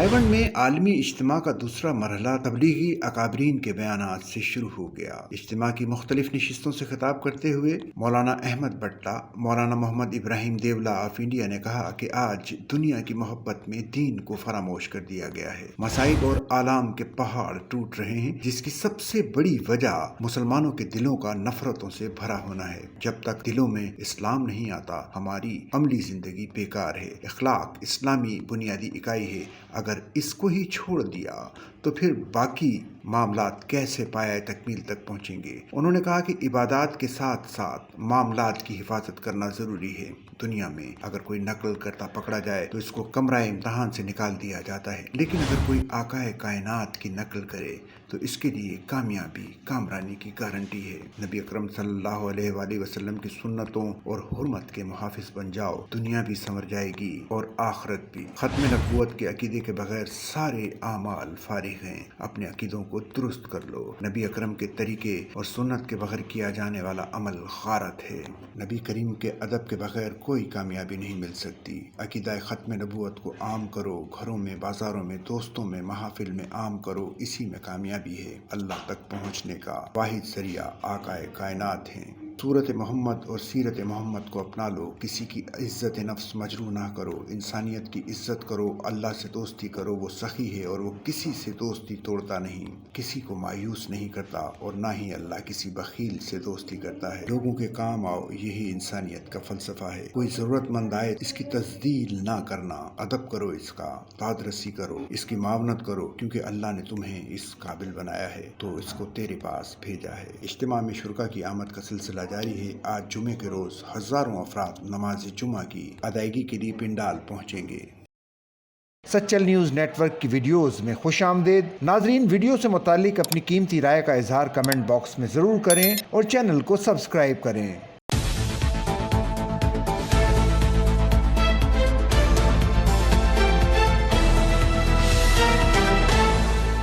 Taiwan میں عالمی اجتماع کا دوسرا مرحلہ تبلیغی اکابرین کے بیانات سے شروع ہو گیا۔ اجتماع کی مختلف نشستوں سے خطاب کرتے ہوئے مولانا احمد بٹلہ، مولانا محمد ابراہیم دیولہ آف انڈیا نے کہا کہ آج دنیا کی محبت میں دین کو فراموش کر دیا گیا ہے۔ مصائب اور آلام کے پہاڑ ٹوٹ رہے ہیں، جس کی سب سے بڑی وجہ مسلمانوں کے دلوں کا نفرتوں سے بھرا ہونا ہے۔ جب تک دلوں میں اسلام نہیں آتا، ہماری عملی زندگی بیکار ہے۔ اخلاق اسلامی بنیادی اکائی ہے، اگر اس کو ہی چھوڑ دیا تو پھر باقی معاملات کیسے پایہ تکمیل تک پہنچیں گے۔ انہوں نے کہا کہ عبادات کے ساتھ ساتھ معاملات کی حفاظت کرنا ضروری ہے۔ دنیا میں اگر کوئی نقل کرتا پکڑا جائے تو اس کو کمرہ امتحان سے نکال دیا جاتا ہے، لیکن اگر کوئی آقائے کائنات کی نقل کرے تو اس کے لیے کامیابی کامرانی کی گارنٹی ہے۔ نبی اکرم صلی اللہ علیہ وآلہ وسلم کی سنتوں اور حرمت کے محافظ بن جاؤ، دنیا بھی سنور جائے گی اور آخرت بھی۔ ختم نبوت کے عقیدے کے بغیر سارے اعمال فارغ ہیں۔ اپنے عقیدوں کو درست کر لو۔ نبی اکرم کے طریقے اور سنت کے بغیر کیا جانے والا عمل غارت ہے۔ نبی کریم کے ادب کے بغیر کوئی کامیابی نہیں مل سکتی۔ عقیدہ ختم نبوت کو عام کرو، گھروں میں، بازاروں میں، دوستوں میں، محافل میں عام کرو، اسی میں کامیابی ہے۔ اللہ تک پہنچنے کا واحد ذریعہ آقائے کائنات ہیں۔ سورت محمد اور سیرت محمد کو اپنا لو۔ کسی کی عزت نفس مجروح نہ کرو، انسانیت کی عزت کرو، اللہ سے دوستی کرو، وہ سخی ہے اور وہ کسی سے دوستی توڑتا نہیں، کسی کو مایوس نہیں کرتا، اور نہ ہی اللہ کسی بخیل سے دوستی کرتا ہے۔ لوگوں کے کام آؤ، یہی انسانیت کا فلسفہ ہے۔ کوئی ضرورت مند آئے اس کی تذلیل نہ کرنا، ادب کرو، اس کا داد رسی کرو، اس کی معاونت کرو، کیونکہ اللہ نے تمہیں اس قابل بنایا ہے تو اس کو تیرے پاس بھیجا ہے۔ اجتماع میں شرکا کی آمد کا سلسلہ جاری ہے۔ آج جمعے کے روز ہزاروں افراد نماز جمعہ کی ادائیگی کے لیے پنڈال پہنچیں گے۔ سچل نیوز نیٹ ورک کی ویڈیوز میں خوش آمدید۔ ناظرین، ویڈیو سے متعلق اپنی قیمتی رائے کا اظہار کمنٹ باکس میں ضرور کریں اور چینل کو سبسکرائب کریں۔